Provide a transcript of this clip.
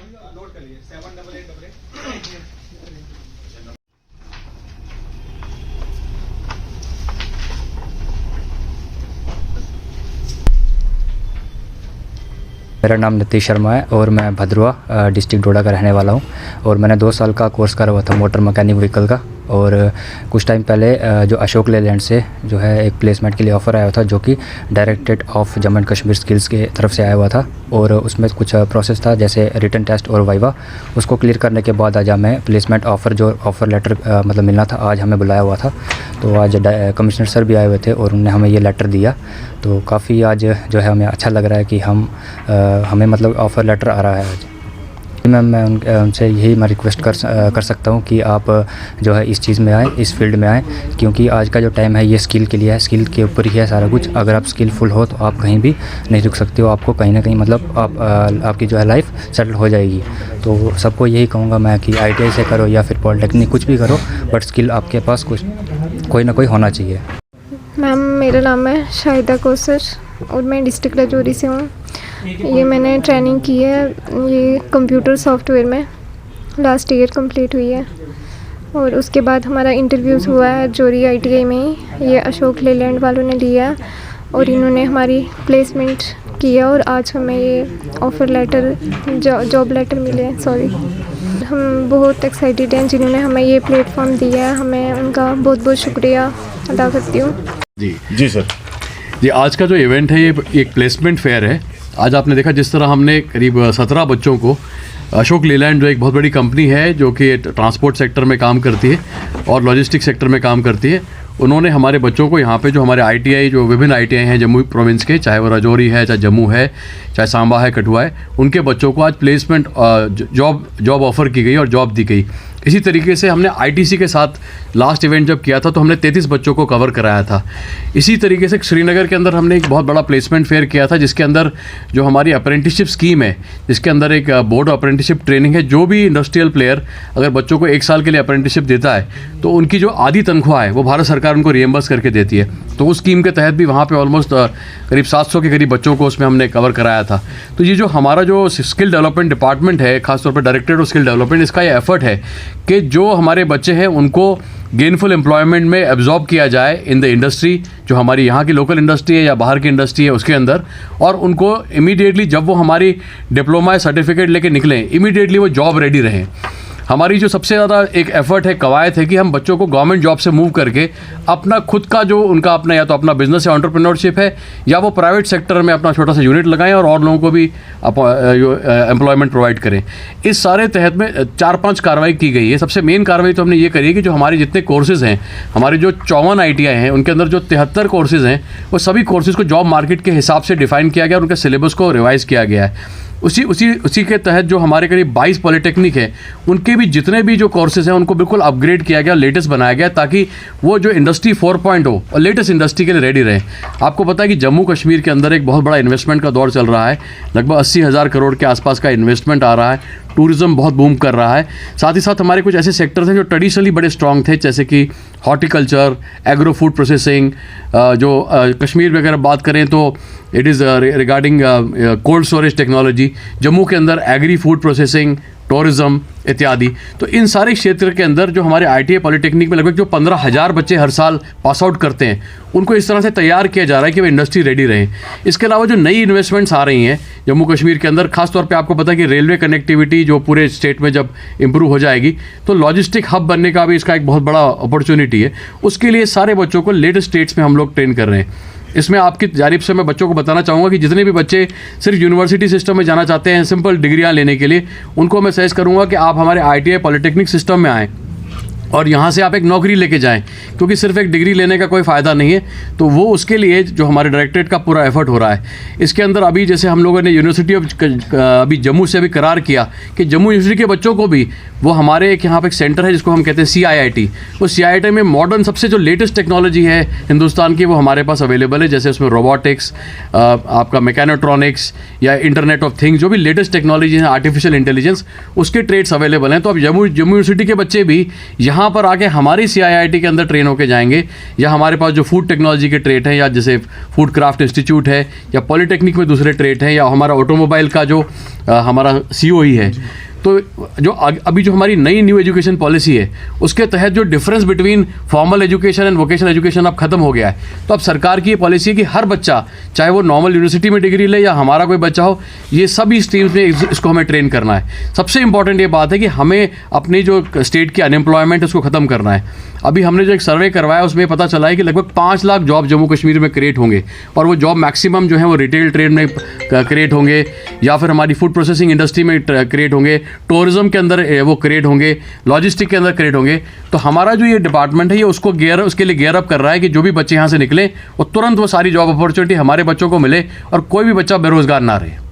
Note कर लीजिए 7888। मेरा नाम नीतीश शर्मा है और मैं भद्रवा डिस्ट्रिक्ट डोडा का रहने वाला हूँ। और मैंने 2 साल का कोर्स करा हुआ था मोटर मैकेनिक व्हीकल का। और कुछ टाइम पहले जो अशोक लेलैंड से जो है एक प्लेसमेंट के लिए ऑफ़र आया था, जो कि directorate of Jammu and Kashmir skills के तरफ से आया हुआ था। और उसमें कुछ प्रोसेस था, जैसे रिटन टेस्ट और वाइवा। उसको क्लियर करने के बाद आज हमें प्लेसमेंट ऑफ़र लेटर मतलब मिलना था, आज हमें बुलाया हुआ था। तो आज कमिश्नर सर भी आए हुए थे और उन्होंने हमें ये लेटर दिया। तो काफ़ी आज जो है हमें अच्छा लग रहा है कि हमें मतलब ऑफ़र लेटर आ रहा है आज। मैम मैं उनसे यही मैं रिक्वेस्ट कर सकता हूँ कि आप जो है इस चीज़ में आएँ, इस फील्ड में आएँ, क्योंकि आज का जो टाइम है ये स्किल के लिए है, स्किल के ऊपर ही है सारा कुछ। अगर आप स्किलफुल हो तो आप कहीं भी नहीं रुक सकते हो, आपको कहीं ना कहीं मतलब आपकी जो है लाइफ सेटल हो जाएगी। तो सबको यही कहूँगा मैं कि ITI से करो या फिर पॉलिटेक्निक, कुछ भी करो, बट स्किल आपके पास कोई ना कोई होना चाहिए। मैम मेरा नाम है शाहिदा कौसर और मैं डिस्ट्रिक्ट राजौरी से हूँ। ये मैंने ट्रेनिंग की है ये कंप्यूटर सॉफ्टवेयर में, लास्ट ईयर कंप्लीट हुई है। और उसके बाद हमारा इंटरव्यूज़ हुआ है राजौरी ITI में ही, ये अशोक लेलैंड वालों ने लिया और इन्होंने हमारी प्लेसमेंट किया और आज हमें ये ऑफ़र लेटर जॉब लेटर मिले हैं। सॉरी, हम बहुत एक्साइटेड हैं जिन्होंने हमें ये प्लेटफॉर्म दिया है, हमें उनका बहुत बहुत शुक्रिया अदा करती हूँ। जी सर जी, आज का जो इवेंट है ये एक प्लेसमेंट फेयर है। आज आपने देखा जिस तरह हमने करीब 17 बच्चों को, अशोक लेलैंड जो एक बहुत बड़ी कंपनी है जो कि ट्रांसपोर्ट सेक्टर में काम करती है और लॉजिस्टिक सेक्टर में काम करती है, उन्होंने हमारे बच्चों को यहाँ पे जो हमारे ITI जो विभिन्न ITI हैं जम्मू प्रोविंस के, चाहे वो राजौरी है, चाहे जम्मू है, चाहे सांबा है, कठुआ है, उनके बच्चों को आज प्लेसमेंट जॉब ऑफ़र की गई और जॉब दी गई। इसी तरीके से हमने ITC के साथ लास्ट इवेंट जब किया था तो हमने 33 बच्चों को कवर कराया था। इसी तरीके से श्रीनगर के अंदर हमने एक बहुत बड़ा प्लेसमेंट फेयर किया था, जिसके अंदर जो हमारी अप्रेंटिसशिप स्कीम है, जिसके अंदर एक बोर्ड अप्रेंटिसशिप ट्रेनिंग है। जो भी इंडस्ट्रियल प्लेयर अगर बच्चों को 1 साल के लिए अप्रेंटिसशिप देता है तो उनकी जो आधी तनख्वाह है वो भारत सरकार उनको रिएम्बर्स करके देती है। तो उस स्कीम के तहत भी वहाँ पे ऑलमोस्ट करीब 700 के करीब बच्चों को उसमें हमने कवर कराया था। तो ये जो हमारा जो स्किल डेवलपमेंट डिपार्टमेंट है, खासतौर पर डायरेक्टरेट ऑफ स्किल डेवलपमेंट, इसका ये एफर्ट है कि जो हमारे बच्चे हैं उनको गेनफुल एम्प्लॉयमेंट में एब्जॉर्ब किया जाए इन द इंडस्ट्री, जो हमारी यहाँ की लोकल इंडस्ट्री है या बाहर की इंडस्ट्री है उसके अंदर, और उनको इमीडिएटली जब वो हमारी डिप्लोमा या सर्टिफिकेट लेके निकलें, इमीडिएटली वो जॉब रेडी रहें। हमारी जो सबसे ज़्यादा एक एफर्ट है, कवायद है कि हम बच्चों को गवर्नमेंट जॉब से मूव करके अपना खुद का जो उनका अपना या तो अपना बिजनेस या एंटरप्रेन्योरशिप है या वो प्राइवेट सेक्टर में अपना छोटा सा यूनिट लगाएं और लोगों को भी एम्प्लॉयमेंट प्रोवाइड करें। इस सारे तहत में 4-5 कार्रवाई की गई है। सबसे मेन कार्रवाई तो हमने ये करी है कि जो हमारे जितने कोर्सेज़ हैं, हमारे जो 54 ITI हैं, उनके अंदर जो 73 कोर्सेज़ हैं, वो सभी कोर्सेज़ को जॉब मार्केट के हिसाब से डिफ़ाइन किया गया और उनके सिलेबस को रिवाइज़ किया गया है। उसी के तहत जो हमारे करीब 22 पॉलिटेक्निक है, उनके भी जितने भी जो कोर्सेज हैं उनको बिल्कुल अपग्रेड किया गया, लेटेस्ट बनाया गया, ताकि वो जो इंडस्ट्री 4.0 और लेटेस्ट इंडस्ट्री के लिए रेडी रहे। आपको पता है कि जम्मू कश्मीर के अंदर एक बहुत बड़ा इन्वेस्टमेंट का दौर चल रहा है, लगभग 80,000 करोड़ के आसपास का इन्वेस्टमेंट आ रहा है, टूरिज़्म बहुत बूम कर रहा है। साथ ही साथ हमारे कुछ ऐसे सेक्टर्स हैं जो ट्रेडिशनली बड़े स्ट्रॉन्ग थे, जैसे कि हॉर्टिकल्चर, एग्रो फूड प्रोसेसिंग, जो कश्मीर में अगर बात करें तो it is regarding cold storage technology, Jammu के अंदर एग्री फूड प्रोसेसिंग, टूरिज़्म इत्यादि। तो इन सारे क्षेत्र के अंदर जो हमारे ITI पॉलिटेक्निक में लगभग जो 15,000 बच्चे हर साल पास आउट करते हैं, उनको इस तरह से तैयार किया जा रहा है कि वे इंडस्ट्री रेडी रहें। इसके अलावा जो नई इन्वेस्टमेंट्स आ रही हैं जम्मू कश्मीर के अंदर, खासतौर पे आपको पता है कि रेलवे कनेक्टिविटी जो पूरे स्टेट में जब इम्प्रूव हो जाएगी तो लॉजिस्टिक हब बनने का भी इसका एक बहुत बड़ा अपॉर्चुनिटी है। उसके लिए सारे बच्चों को लेटेस्ट स्टेट्स में हम लोग ट्रेन कर रहे हैं। इसमें आपकी जानिब से मैं बच्चों को बताना चाहूँगा कि जितने भी बच्चे सिर्फ यूनिवर्सिटी सिस्टम में जाना चाहते हैं सिंपल डिग्रियाँ लेने के लिए, उनको मैं सजेस्ट करूँगा कि आप हमारे ITI पॉलिटेक्निक सिस्टम में आएँ और यहाँ से आप एक नौकरी लेके जाएं, क्योंकि सिर्फ एक डिग्री लेने का कोई फ़ायदा नहीं है। तो वो उसके लिए जो हमारे डायरेक्टरेट का पूरा एफर्ट हो रहा है, इसके अंदर अभी जैसे हम लोगों ने यूनिवर्सिटी ऑफ अभी जम्मू से भी करार किया कि जम्मू यूनिवर्सिटी के बच्चों को भी वो हमारे एक यहाँ पे एक सेंटर है जिसको हम कहते हैं CIIT, वो CIIT में मॉडर्न सबसे जो लेटेस्ट टेक्नोलॉजी है हिंदुस्तान की वो हमारे पास अवेलेबल है। जैसे उसमें रोबोटिक्स, आपका मैकेनोट्रॉनिक्स या इंटरनेट ऑफ थिंग्स, जो भी लेटेस्ट टेक्नोलॉजी है, आर्टिफिशियल इंटेलिजेंस, उसके ट्रेड्स अवेलेबल हैं। तो अब जम्मू यूनिवर्सिटी के बच्चे भी यहाँ यहाँ पर आके हमारी CIIT के अंदर ट्रेन होके जाएंगे, या हमारे पास जो फूड टेक्नोलॉजी के ट्रेड हैं, या जैसे फूड क्राफ्ट इंस्टीट्यूट है, या पॉलिटेक्निक में दूसरे ट्रेड हैं, या हमारा ऑटोमोबाइल का जो हमारा COE है, तो जो अभी जो हमारी नई न्यू एजुकेशन पॉलिसी है उसके तहत जो difference between formal education and vocational education अब खत्म हो गया है। तो अब सरकार की ये पॉलिसी है कि हर बच्चा, चाहे वो नॉर्मल यूनिवर्सिटी में डिग्री ले या हमारा कोई बच्चा हो, ये सभी स्ट्रीम्स में इसको हमें ट्रेन करना है। सबसे इंपॉर्टेंट ये बात है कि हमें अपनी जो स्टेट की अनएम्प्लॉयमेंट उसको ख़त्म करना है। अभी हमने जो एक सर्वे करवाया उसमें पता चला है कि लगभग 5 लाख जॉब जम्मू कश्मीर में क्रिएट होंगे, और वो जॉब मैक्सिमम जो है वो रिटेल ट्रेड में क्रिएट होंगे, या फिर हमारी फूड प्रोसेसिंग इंडस्ट्री में क्रिएट होंगे, टूरिज्म के अंदर वो क्रिएट होंगे, लॉजिस्टिक के अंदर क्रिएट होंगे। तो हमारा जो ये डिपार्टमेंट है ये उसके लिए गेयर अप कर रहा है कि जो भी बच्चे यहाँ से निकलें वो तुरंत वो सारी जॉब अपॉर्चुनिटी हमारे बच्चों को मिले और कोई भी बच्चा बेरोजगार ना रहे।